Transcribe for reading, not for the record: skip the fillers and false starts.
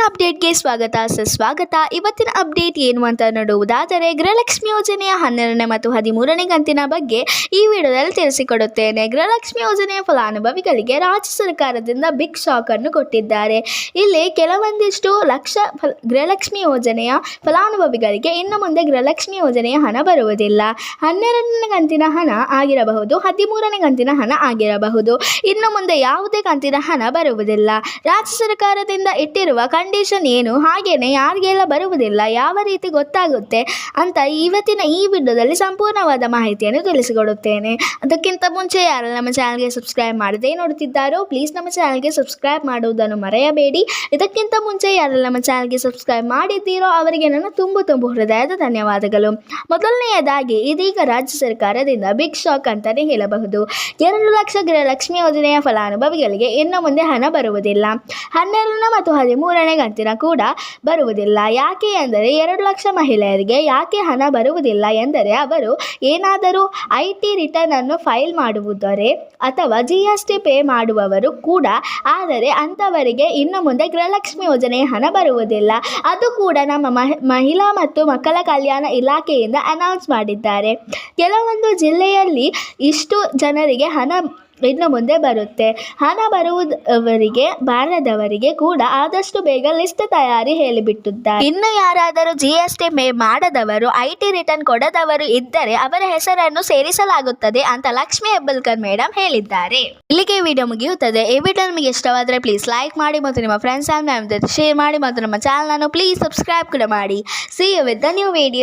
ಇವತ್ತಿನ ಅಪ್ಡೇಟ್ಗೆ ಸುಸ್ವಾಗತ. ಇವತ್ತಿನ ಅಪ್ಡೇಟ್ ಏನು ಅಂತ ನೋಡುವುದಾದರೆ, ಗೃಹಲಕ್ಷ್ಮಿ ಯೋಜನೆಯ 12ನೇ ಮತ್ತು 13ನೇ ಕಂತಿನ ಬಗ್ಗೆ ಈ ವಿಡಿಯೋದಲ್ಲಿ ತಿಳಿಸಿಕೊಡುತ್ತೇನೆ. ಗೃಹಲಕ್ಷ್ಮಿ ಯೋಜನೆಯ ಫಲಾನುಭವಿಗಳಿಗೆ ರಾಜ್ಯ ಸರ್ಕಾರದಿಂದ ಬಿಗ್ ಶಾಕ್ ಅನ್ನು ಕೊಟ್ಟಿದ್ದಾರೆ. ಇಲ್ಲಿ ಕೆಲವೊಂದಿಷ್ಟು ಲಕ್ಷ ಗೃಹಲಕ್ಷ್ಮಿ ಯೋಜನೆಯ ಫಲಾನುಭವಿಗಳಿಗೆ ಇನ್ನು ಮುಂದೆ ಗೃಹಲಕ್ಷ್ಮಿ ಯೋಜನೆಯ ಹಣ ಬರುವುದಿಲ್ಲ. 12ನೇ ಕಂತಿನ ಹಣ ಆಗಿರಬಹುದು, 13ನೇ ಕಂತಿನ ಹಣ ಆಗಿರಬಹುದು. ಇನ್ನು ಮುಂದೆ ಯಾವುದೇ ಕಂತಿನ ಹಣ ಬರುವುದಿಲ್ಲ. ರಾಜ್ಯ ಸರ್ಕಾರದಿಂದ ಇಟ್ಟಿರುವ ಕಂಡೀಷನ್ ಏನು, ಹಾಗೇನೆ ಯಾರಿಗೆಲ್ಲ ಬರುವುದಿಲ್ಲ, ಯಾವ ರೀತಿ ಗೊತ್ತಾಗುತ್ತೆ ಅಂತ ಇವತ್ತಿನ ಈ ವಿಡಿಯೋದಲ್ಲಿ ಸಂಪೂರ್ಣವಾದ ಮಾಹಿತಿಯನ್ನು ತಿಳಿಸಿಕೊಡುತ್ತೇನೆ. ಅದಕ್ಕಿಂತ ಮುಂಚೆ ಯಾರೆಲ್ಲ ನಮ್ಮ ಚಾನಲ್ಗೆ ಸಬ್ಸ್ಕ್ರೈಬ್ ಮಾಡದೇ ನೋಡುತ್ತಿದ್ದಾರೋ ಪ್ಲೀಸ್ ನಮ್ಮ ಚಾನಲ್ಗೆ ಸಬ್ಸ್ಕ್ರೈಬ್ ಮಾಡುವುದನ್ನು ಮರೆಯಬೇಡಿ. ಇದಕ್ಕಿಂತ ಮುಂಚೆ ಯಾರೆಲ್ಲ ನಮ್ಮ ಚಾನಲ್ಗೆ ಸಬ್ಸ್ಕ್ರೈಬ್ ಮಾಡಿದ್ದೀರೋ ಅವರಿಗೆ ನನ್ನ ತುಂಬು ಹೃದಯದ ಧನ್ಯವಾದಗಳು. ಮೊದಲನೆಯದಾಗಿ ಇದೀಗ ರಾಜ್ಯ ಸರ್ಕಾರದಿಂದ ಬಿಗ್ ಶಾಕ್ ಅಂತಾನೆ ಹೇಳಬಹುದು. 2 ಲಕ್ಷ ಗೃಹಲಕ್ಷ್ಮಿ ಯೋಜನೆಯ ಫಲಾನುಭವಿಗಳಿಗೆ ಇನ್ನು ಮುಂದೆ ಹಣ ಬರುವುದಿಲ್ಲ. 12ನೇ ಮತ್ತು 13ನೇ ಕಂತಿನ ಕೂಡ ಬರುವುದಿಲ್ಲ. ಯಾಕೆ ಎಂದರೆ 2 ಲಕ್ಷ ಮಹಿಳೆಯರಿಗೆ ಯಾಕೆ ಹಣ ಬರುವುದಿಲ್ಲ ಎಂದರೆ, ಅವರು ಏನಾದರೂ IT ರಿಟರ್ನ್ ಅನ್ನು ಫೈಲ್ ಮಾಡುವುದರೆ ಅಥವಾ GST ಪೇ ಮಾಡುವವರು ಕೂಡ ಆದರೆ ಅಂಥವರಿಗೆ ಇನ್ನು ಮುಂದೆ ಗೃಹಲಕ್ಷ್ಮಿ ಯೋಜನೆಯ ಹಣ ಬರುವುದಿಲ್ಲ. ಅದು ಕೂಡ ನಮ್ಮ ಮಹಿಳಾ ಮತ್ತು ಮಕ್ಕಳ ಕಲ್ಯಾಣ ಇಲಾಖೆಯಿಂದ ಅನೌನ್ಸ್ ಮಾಡಿದ್ದಾರೆ. ಕೆಲವೊಂದು ಜಿಲ್ಲೆಯಲ್ಲಿ ಇಷ್ಟು ಜನರಿಗೆ ಹಣ ಇನ್ನು ಮುಂದೆ ಬರುತ್ತೆ. ಹಣ ಬಾರದವರಿಗೆ ಕೂಡ ಆದಷ್ಟು ಬೇಗ ಲಿಸ್ಟ್ ತಯಾರಿ ಹೇಳಿಬಿಟ್ಟಿದ್ದಾರೆ. ಇನ್ನು ಯಾರಾದರೂ GST ಪೇ ಮಾಡದವರು, IT ರಿಟರ್ನ್ ಕೊಡದವರು ಇದ್ದರೆ ಅವರ ಹೆಸರನ್ನು ಸೇರಿಸಲಾಗುತ್ತದೆ ಅಂತ ಲಕ್ಷ್ಮಿ ಹೆಬ್ಬಾಳ್ಕರ್ ಮೇಡಮ್ ಹೇಳಿದ್ದಾರೆ. ಇಲ್ಲಿಗೆ ವಿಡಿಯೋ ಮುಗಿಯುತ್ತದೆ. ಈ ವಿಡಿಯೋ ನಿಮಗೆ ಇಷ್ಟವಾದರೆ ಪ್ಲೀಸ್ ಲೈಕ್ ಮಾಡಿ ಮತ್ತು ನಿಮ್ಮ ಫ್ರೆಂಡ್ಸ್ ಆ್ಯಂಡ್ ಫ್ಯಾಮಿಲಿ ಜೊತೆ ಶೇರ್ ಮಾಡಿ ಮತ್ತು ನಮ್ಮ ಚಾನಲ್ ಅನ್ನು ಪ್ಲೀಸ್ ಸಬ್ಸ್ಕ್ರೈಬ್ ಕೂಡ ಮಾಡಿ. See you with the new video.